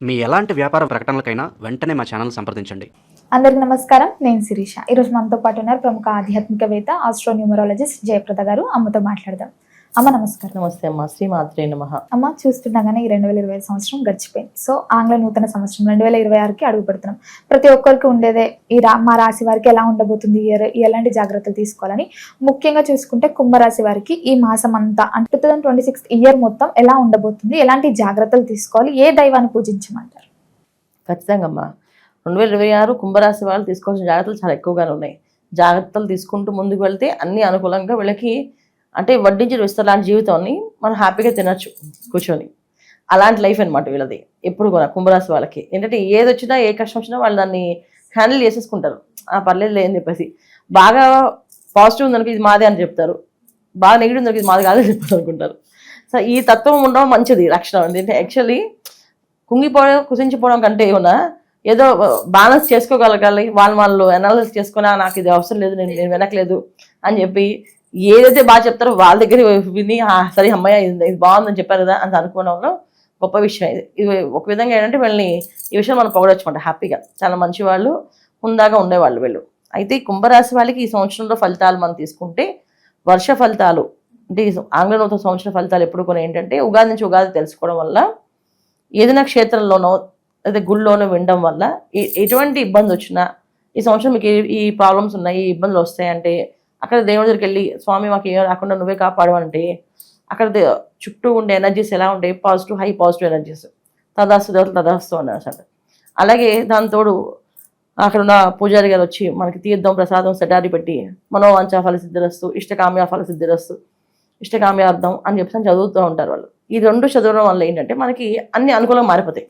మీ ఎలాంటి వ్యాపార ప్రకటనలకైనా వెంటనే మా ఛానల్ సంప్రదించండి. అందరికీ నమస్కారం. నేను శిరీష. ఈరోజు మనతో పాటు ఉన్నారు ప్రముఖ ఆధ్యాత్మికవేత్త, ఆస్ట్రోన్యూమరాలజిస్ట్ జయప్రద గారు. అమ్మతో మాట్లాడదాం. అమ్మ నమస్కారం. నమస్తే అమ్మ. శ్రీమాత్రే నమః. అమ్మ, చూస్తుండగానే ఈ 2020 సంవత్సరం గడిచిపోయింది. సో ఆంగ్ల నూతన సంవత్సరం 2026కి అడుగు పెడుతున్నాం. ప్రతి ఒక్కరికి ఉండేదే మా రాశి వారికి ఎలా ఉండబోతుంది, ఎలాంటి జాగ్రత్తలు తీసుకోవాలని. ముఖ్యంగా చూసుకుంటే కుంభరాశి వారికి ఈ మాసం అంతా అంటే 2026 ఇయర్ మొత్తం ఎలా ఉండబోతుంది, ఎలాంటి జాగ్రత్తలు తీసుకోవాలి, ఏ దైవాన్ని పూజించమంటారు? ఖచ్చితంగా అమ్మ, 2026 కుంభరాశి వాళ్ళు తీసుకోవాల్సిన జాగ్రత్తలు చాలా ఎక్కువగానే ఉన్నాయి. జాగ్రత్తలు తీసుకుంటూ ముందుకు వెళ్తే అన్ని అనుకూలంగా వీళ్ళకి అంటే వడ్డించి విస్తలాంటి జీవితాన్ని మనం హ్యాపీగా తినచ్చు కూర్చొని. అలాంటి లైఫ్ అనమాట వీళ్ళది ఎప్పుడు కూడా. కుంభరాశి వాళ్ళకి ఏంటంటే ఏది వచ్చినా ఏ కష్టం వచ్చినా వాళ్ళు దాన్ని హ్యాండిల్ చేసేసుకుంటారు. పర్లేదు లేదని చెప్పేసి. బాగా పాజిటివ్ ఉందనుకో ఇది మాదే అని చెప్తారు, బాగా నెగిటివ్ ఉందనుకో ఇది మాది కాదని చెప్తారు అనుకుంటారు. సో ఈ తత్వం ఉండడం మంచిది లక్షణం. ఎందుకంటే యాక్చువల్లీ కుంగిపోవడం కుసించిపోవడం కంటే ఏమన్నా ఏదో బ్యాలెన్స్ చేసుకోగలగాలి. వాళ్ళు అనాలిసిస్ చేసుకున్నా నాకు ఇది అవసరం లేదు, నేను వెనకలేదు అని చెప్పి ఏదైతే బాగా చెప్తారో వాళ్ళ దగ్గర విని సరే అమ్మాయి ఇది బాగుందని చెప్పారు కదా అని అనుకోవడంలో గొప్ప విషయం ఇది. ఒక విధంగా ఏంటంటే వీళ్ళని ఈ విషయం మనం పొగడొచ్చుకుంటాం హ్యాపీగా. చాలా మంచి వాళ్ళు, హుందాగా ఉండేవాళ్ళు వీళ్ళు. అయితే ఈ కుంభరాశి వాళ్ళకి ఈ సంవత్సరంలో ఫలితాలు మనం తీసుకుంటే వర్ష ఫలితాలు అంటే ఆంగ్ల నూతన సంవత్సర ఫలితాలు ఎప్పుడు కూడా ఏంటంటే ఉగాది నుంచి ఉగాది తెలుసుకోవడం వల్ల, ఏదైనా క్షేత్రంలోనో లేదా గుళ్ళోనో వినడం వల్ల ఎటువంటి ఇబ్బంది వచ్చినా ఈ సంవత్సరం మీకు ఈ ప్రాబ్లమ్స్ ఉన్నాయి, ఈ ఇబ్బందులు వస్తాయంటే అక్కడ దేవుడి దగ్గరికి వెళ్ళి స్వామి మాకు ఏమో రాకుండా నువ్వే కాపాడు అంటే అక్కడ చుట్టూ ఉండే ఎనర్జీస్ ఎలా ఉంటాయి, పాజిటివ్ హై పాజిటివ్ ఎనర్జీస్. తదాస్తు దేవతలు తదాస్తు అన్నారు అసలు. అలాగే దానితోడు అక్కడ ఉన్న పూజారి గారు వచ్చి మనకి తీర్థం ప్రసాదం సెటారి పెట్టి మనోవాంఛా ఫల సిద్ధిరస్తు, ఇష్టకామ్య ఫల సిద్ధిరస్తు, ఇష్టకామ్యార్థం అని చెప్పి చదువుతూ ఉంటారు వాళ్ళు. ఈ రెండు చదవడం వల్ల ఏంటంటే మనకి అన్ని అనుకూలంగా మారిపోతాయి.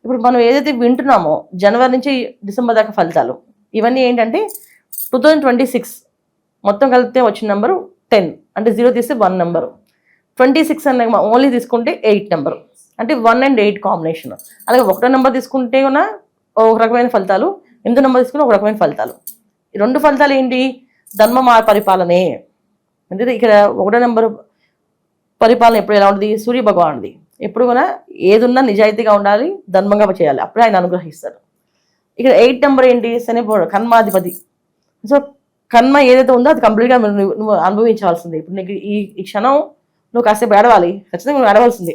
ఇప్పుడు మనం ఏదైతే వింటున్నామో జనవరి నుంచి డిసెంబర్ దాకా ఫలితాలు ఇవన్నీ ఏంటంటే 2026 మొత్తం కలిపితే వచ్చిన నెంబరు 10, అంటే 0 తీస్తే 1 నెంబరు. 26 అనే ఓన్లీ తీసుకుంటే 8 నెంబరు, అంటే 1 and 8 కాంబినేషన్. అలాగే 1 నెంబర్ తీసుకుంటే కూడా ఒక రకమైన ఫలితాలు, 8 నెంబర్ తీసుకుంటే ఒక రకమైన ఫలితాలు. ఈ రెండు ఫలితాలు ఏంటి? ధర్మ పరిపాలనే. అంటే ఇక్కడ 1 నెంబరు పరిపాలన ఎప్పుడు ఎలా ఉంటుంది? సూర్య భగవానుడిది. ఎప్పుడు కూడా ఏదున్నా నిజాయితీగా ఉండాలి, ధర్మంగా చేయాలి, అప్పుడే ఆయన అనుగ్రహిస్తారు. ఇక్కడ 8 నెంబర్ ఏంటి? శని కన్మాధిపతి. సో కర్మ ఏదైతే ఉందో అది కంప్లీట్గా నువ్వు అనుభవించాల్సింది. ఇప్పుడు నీకు ఈ క్షణం నువ్వు కాసేపు ఏడవాలి, ఖచ్చితంగా నువ్వు ఏడవలసింది.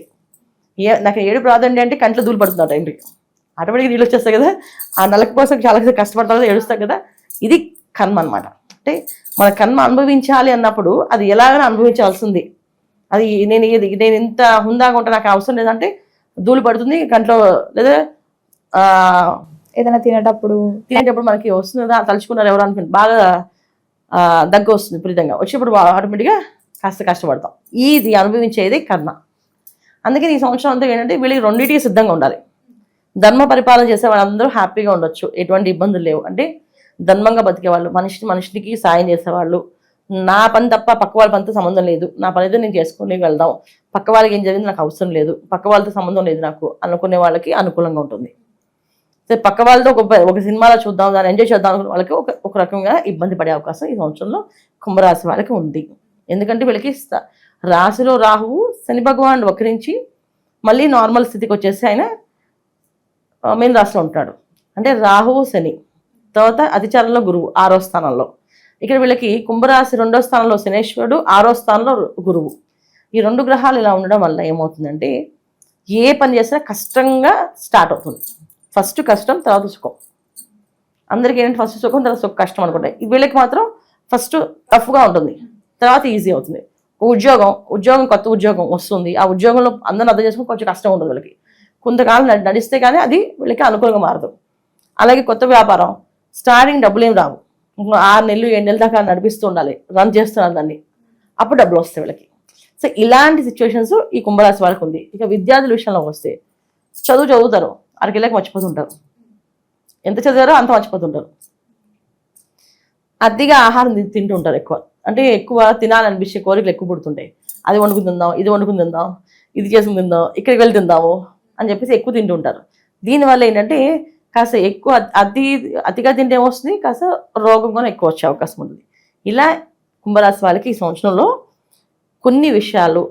నాకు ఏడు ప్రాధాన్యం అంటే కంట్లో దూలు పడుతున్నావు టైంకి, ఆటోమేటిక్గా నీళ్ళు వచ్చేస్తాయి కదా. ఆ నలక కోసం చాలా కష్టపడతావు, ఏడుస్తావు కదా. ఇది కర్మ అనమాట. అంటే మన కర్మ అనుభవించాలి అన్నప్పుడు అది ఎలాగైనా అనుభవించాల్సింది. అది నేను ఇంత హుందాగా ఉంటా, నాకు అవసరం లేదంటే ధూళి పడుతుంది కంట్లో, లేదా ఏదైనా తినేటప్పుడు మనకి వస్తుంది కదా, తలుచుకున్నారు ఎవరు అనుకుంటే బాగా దగ్గు వస్తుంది విపరీతంగా, వచ్చినప్పుడు ఆటోమేటిక్గా కాస్త కష్టపడతాం. ఇది అనుభవించేది కర్మ. అందుకని ఈ సంవత్సరం అంతా ఏంటంటే వీళ్ళకి రెండింటికి సిద్ధంగా ఉండాలి. ధర్మ పరిపాలన చేసే వాళ్ళందరూ హ్యాపీగా ఉండొచ్చు, ఎటువంటి ఇబ్బందులు లేవు. అంటే ధర్మంగా బతికేవాళ్ళు, మనిషికి సాయం చేసేవాళ్ళు. నా పని తప్ప పక్క వాళ్ళ పనితో సంబంధం లేదు, నా పని అయితే నేను చేసుకుని వెళ్దాం, పక్క వాళ్ళకి ఏం జరిగింది నాకు అవసరం లేదు, పక్క వాళ్ళతో సంబంధం లేదు నాకు అనుకునే వాళ్ళకి అనుకూలంగా ఉంటుంది. పక్క వాళ్ళతో ఒక సినిమాలో చూద్దాం, దాన్ని ఎంజాయ్ చేద్దాం అనుకునే వాళ్ళకి ఒక రకంగా ఇబ్బంది పడే అవకాశం ఈ సంవత్సరంలో కుంభరాశి వాళ్ళకి ఉంది. ఎందుకంటే వీళ్ళకి రాశిలో రాహువు శని భగవానుడు వక్రించి మళ్ళీ నార్మల్ స్థితికి వచ్చేసి ఆయన మీన రాశిలో ఉంటాడు. అంటే రాహువు శని, తర్వాత అతిచారంలో గురువు 6వ స్థానంలో. ఇక్కడ వీళ్ళకి కుంభరాశి 2వ స్థానంలో శనేశ్వరుడు, 6వ స్థానంలో గురువు. ఈ 2 గ్రహాలు ఇలా ఉండడం వల్ల ఏమవుతుందంటే ఏ పని చేసినా కష్టంగా స్టార్ట్ అవుతుంది. ఫస్ట్ కష్టం, తర్వాత సుఖం. అందరికీ ఏంటంటే ఫస్ట్ సుఖం, తర్వాత కష్టం అనుకుంటాయి. వీళ్ళకి మాత్రం ఫస్ట్ టఫ్గా ఉంటుంది, తర్వాత ఈజీ అవుతుంది. ఉద్యోగం కొత్త ఉద్యోగం వస్తుంది, ఆ ఉద్యోగంలో అందరిని అర్థం చేసుకుని కొంచెం కష్టం ఉంటుంది వీళ్ళకి. కొంతకాలం నడిస్తే కానీ అది వీళ్ళకి అనుకూలంగా మారదు. అలాగే కొత్త వ్యాపారం స్టార్టింగ్ డబ్బులు ఏం రావు, 6 నెలలు 7 నెలల దాకా నడిపిస్తూ ఉండాలి, రన్ చేస్తున్నారు దాన్ని, అప్పుడు డబ్బులు వస్తాయి వీళ్ళకి. సో ఇలాంటి సిచ్యువేషన్స్ ఈ కుంభరాశి వాళ్ళకి ఉంది. ఇక విద్యార్థుల విషయంలో వస్తే చదువుతారు, అరకెళ్ళకి మర్చిపోతుంటారు, ఎంత చదివారో అంత మర్చిపోతుంటారు. అతిగా ఆహారం తింటూ ఉంటారు ఎక్కువ, అంటే ఎక్కువ తినాలనిపించే కోరికలు ఎక్కువ పుడుతుంటాయి. అది వండుకుని తిందాం, ఇది వండుకుని తిందాం, ఇది చేసుకుని తిందాం, ఇక్కడికి వెళ్ళి తిందాము అని చెప్పేసి ఎక్కువ తింటూ ఉంటారు. దీనివల్ల ఏంటంటే కాస్త ఎక్కువ అతిగా తింటే ఏమొస్తుంది, కాస్త రోగం కూడా ఎక్కువ వచ్చే అవకాశం ఉంటుంది. ఇలా కుంభరాశి వాళ్ళకి ఈ సంవత్సరంలో కొన్ని విషయాల్లో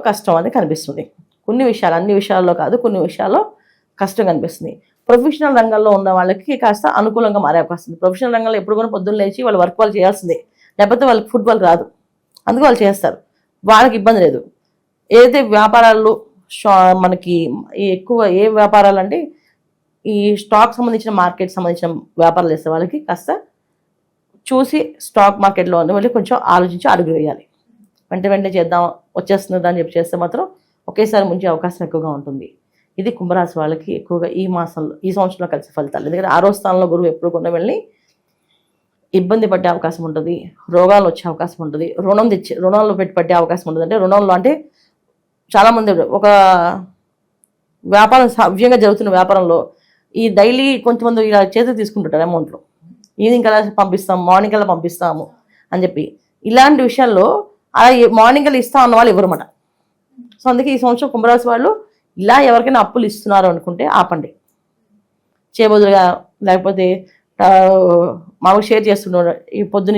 కష్టం అనేది కనిపిస్తుంది. కొన్ని విషయాలు, అన్ని విషయాల్లో కాదు, కొన్ని విషయాల్లో కష్టంగా అనిపిస్తుంది. ప్రొఫెషనల్ రంగంలో ఉన్న వాళ్ళకి కాస్త అనుకూలంగా మారే అవకాశం ఉంది. ప్రొఫెషనల్ రంగంలో ఎప్పుడు కూడా పొద్దున్న లేచి వాళ్ళ వర్క్ వాళ్ళు చేయాల్సిందే, లేకపోతే వాళ్ళకి ఫుట్బాల్ రాదు, అందుకు వాళ్ళు చేస్తారు, వాళ్ళకి ఇబ్బంది లేదు. ఏదైతే వ్యాపారాలు మనకి ఎక్కువ ఏ వ్యాపారాలు అంటే ఈ స్టాక్ సంబంధించిన మార్కెట్ సంబంధించిన వ్యాపారాలు చేసే వాళ్ళకి కాస్త చూసి స్టాక్ మార్కెట్లో ఉన్న వాళ్ళకి కొంచెం ఆలోచించి అడుగు వేయాలి. వెంటనే చేద్దాం వచ్చేస్తుంది అని చెప్పి చేస్తే మాత్రం ఒకేసారి ముంచే అవకాశం ఎక్కువగా ఉంటుంది. ఇది కుంభరాశి వాళ్ళకి ఎక్కువగా ఈ మాసంలో ఈ సంవత్సరంలో కలిసి ఫలితాలు. ఎందుకంటే 6వ స్థానంలో గురువు ఎప్పుడు కొన్న వెళ్ళి ఇబ్బంది పడే అవకాశం ఉంటుంది, రోగాలు వచ్చే అవకాశం ఉంటుంది, రుణంలో పెట్టి పట్టే అవకాశం ఉంటుంది. అంటే రుణంలో అంటే చాలామంది ఒక వ్యాపారం సవ్యంగా జరుగుతున్న వ్యాపారంలో ఈ డైలీ కొంతమంది ఇలా చేతికి తీసుకుంటుంటారు అమౌంట్లు, ఈవినింగ్ కల్లా పంపిస్తాము, మార్నింగ్ కల్లా పంపిస్తాము అని చెప్పి. ఇలాంటి విషయాల్లో అలా మార్నింగ్ కల్లా ఇస్తా ఉన్న వాళ్ళు ఎవరన్నమాట. సో అందుకే ఈ సంవత్సరం కుంభరాశి వాళ్ళు ఇలా ఎవరికైనా అప్పులు ఇస్తున్నారు అనుకుంటే ఆపండి, చేయబదులుగా లేకపోతే మాకు షేర్ చేస్తున్నారు. ఈ పొద్దున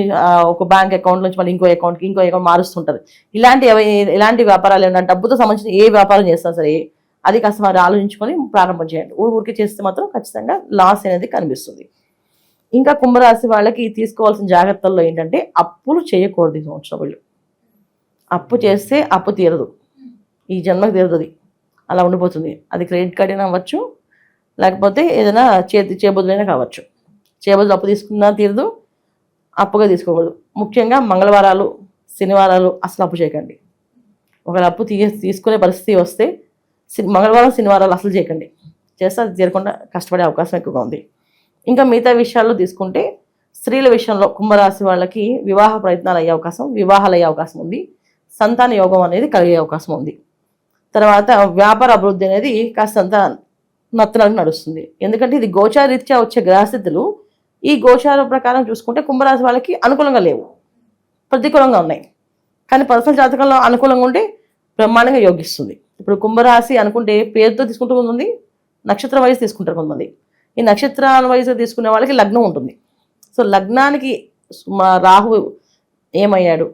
ఒక బ్యాంక్ అకౌంట్ నుంచి మళ్ళీ ఇంకో అకౌంట్ మారుస్తుంటారు. ఇలాంటి వ్యాపారాలు ఏంటంటే డబ్బుతో సంబంధించిన ఏ వ్యాపారం చేస్తున్నా సరే అది కాస్త మరి ఆలోచించుకొని ప్రారంభం చేయండి. ఊరికి చేస్తే మాత్రం ఖచ్చితంగా లాస్ అనేది కనిపిస్తుంది. ఇంకా కుంభరాశి వాళ్ళకి తీసుకోవాల్సిన జాగ్రత్తల్లో ఏంటంటే అప్పులు చేయకూడదు. ఈ సంవత్సరం వీళ్ళు అప్పు చేస్తే అప్పు తీరదు, ఈ జన్మకు తీరదు, అలా ఉండిపోతుంది. అది క్రెడిట్ కార్డ్ అయినా అవ్వచ్చు, లేకపోతే ఏదైనా చేబదులైనా కావచ్చు. చేబదులు అప్పు తీసుకున్నా తీరదు, అప్పుగా తీసుకోకూడదు. ముఖ్యంగా మంగళవారాలు శనివారాలు అసలు అప్పు చేయకండి. ఒకవేళ అప్పు తీసుకునే పరిస్థితి వస్తే మంగళవారం శనివారాలు అసలు చేయకండి, చేస్తే అది తీరకుండా కష్టపడే అవకాశం ఎక్కువగా ఉంది. ఇంకా మిగతా విషయాల్లో తీసుకుంటే స్త్రీల విషయంలో కుంభరాశి వాళ్ళకి వివాహాలు అయ్యే అవకాశం ఉంది. సంతాన యోగం అనేది కలిగే అవకాశం ఉంది. తర్వాత వ్యాపార అభివృద్ధి అనేది కాస్తంత నత్తనకు నడుస్తుంది. ఎందుకంటే ఇది గోచారీత్యా వచ్చే గ్రహస్థితులు ఈ గోచార ప్రకారం చూసుకుంటే కుంభరాశి వాళ్ళకి అనుకూలంగా లేవు, ప్రతికూలంగా ఉన్నాయి. కానీ పర్సనల్ జాతకంలో అనుకూలంగా ఉంటే బ్రహ్మాండంగా యోగిస్తుంది. ఇప్పుడు కుంభరాశి అనుకుంటే పేరుతో తీసుకుంటూ ఉంది, నక్షత్ర వయసు తీసుకుంటారు కొంతమంది. ఈ నక్షత్రాల వయసు తీసుకునే వాళ్ళకి లగ్నం ఉంటుంది. సో లగ్నానికి రాహు ఏమయ్యాడు,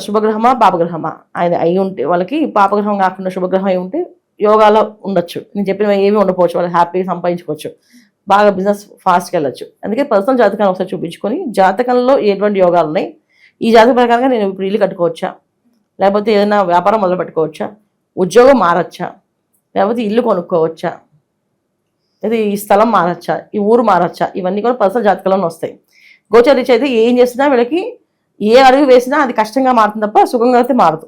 శుభగ్రహమా పాపగ్రహమా ఆయన అయి ఉంటే వాళ్ళకి పాపగ్రహం కాకుండా శుభగ్రహం అయి ఉంటే యోగాలో ఉండొచ్చు. నేను చెప్పిన ఏమీ ఉండకపోవచ్చు, వాళ్ళు హ్యాపీగా సంపాదించుకోవచ్చు, బాగా బిజినెస్ ఫాస్ట్గా వెళ్ళొచ్చు. అందుకే పర్సనల్ జాతకాన్ని ఒకసారి చూపించుకొని జాతకంలో ఎటువంటి యోగాలు ఉన్నాయి, ఈ జాతక ప్రకారంగా నేను ఇప్పుడు ఇల్లు కట్టుకోవచ్చా, లేకపోతే ఏదైనా వ్యాపారం మొదలు పెట్టుకోవచ్చా, ఉద్యోగం మారచ్చా, లేకపోతే ఇల్లు కొనుక్కోవచ్చా, లేదా ఈ స్థలం మారచ్చా, ఈ ఊరు మారచ్చా, ఇవన్నీ కూడా పర్సనల్ జాతకంలోనే వస్తాయి. గోచరీత్యా అయితే ఏం చేసినా వీళ్ళకి ఏ అడుగు వేసినా అది కష్టంగా మారుతుంది తప్ప సుఖంగా అయితే మారదు.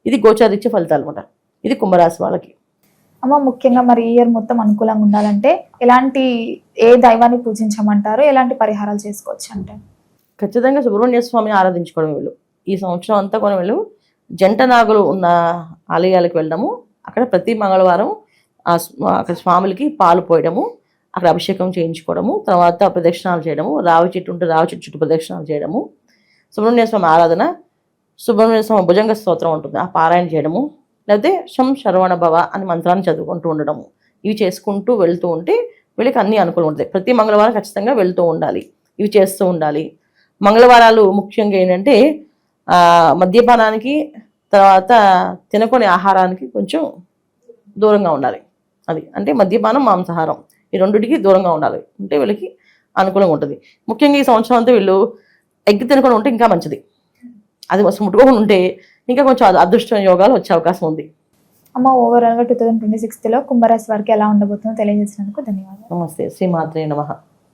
ఇది గోచరీత్యా ఫలితాలు అనమాట. ఇది కుంభరాశి వాళ్ళకి. అమ్మ ముఖ్యంగా మరి ఈ ఇయర్ మొత్తం అనుకూలంగా ఉండాలంటే ఏ దైవాన్ని పూజించమంటారు, ఎలాంటి పరిహారాలు చేసుకోవచ్చు అంటే? ఖచ్చితంగా సుబ్రహ్మణ్య స్వామిని ఆరాధించుకోవడం. వీళ్ళు ఈ సంవత్సరం అంతా కూడా వీళ్ళు జంట నాగులు ఉన్న ఆలయాలకు వెళ్ళడము, అక్కడ ప్రతి మంగళవారం అక్కడ స్వాములకి పాలు పోయడము, అక్కడ అభిషేకం చేయించుకోవడము, తర్వాత ప్రదక్షిణాలు చేయడము, రావి చెట్టు ఉంటే రావి చెట్టు చుట్టూ ప్రదక్షిణాలు చేయడము, సుబ్రహ్మణ్య స్వామి ఆరాధన, సుబ్రహ్మణ్య స్వామి భుజంగ స్తోత్రం ఉంటుంది ఆ పారాయణ చేయడము, లేకపోతే శం శరవణ భవ అని మంత్రాన్ని చదువుకుంటూ ఉండడము, ఇవి చేసుకుంటూ వెళ్తూ ఉంటే వీళ్ళకి అన్ని అనుకూలం ఉంటాయి. ప్రతి మంగళవారం ఖచ్చితంగా వెళ్తూ ఉండాలి, ఇవి చేస్తూ ఉండాలి. మంగళవారాలు ముఖ్యంగా ఏంటంటే మద్యపానానికి తర్వాత తినకొని ఆహారానికి కొంచెం దూరంగా ఉండాలి. అది అంటే మద్యపానం మాంసాహారం ఈ రెండింటికి దూరంగా ఉండాలి, ఉంటే వీళ్ళకి అనుకూలంగా ఉంటుంది. ముఖ్యంగా ఈ సంవత్సరం అంతా వీళ్ళు ఎగ్గి తినకుండా ఉంటే ఇంకా మంచిది. అది ముట్టుకోకుండా ఉంటే ఇంకా కొంచెం అదృష్ట యోగాలు వచ్చే అవకాశం ఉంది. అమ్మ ఓవరాల్గా 2026లో కుంభరాశి వారికి ఎలా ఉండబోతుందో తెలియజేసినందుకు ధన్యవాదాలు. నమస్తే. శ్రీమాత్రే నమః.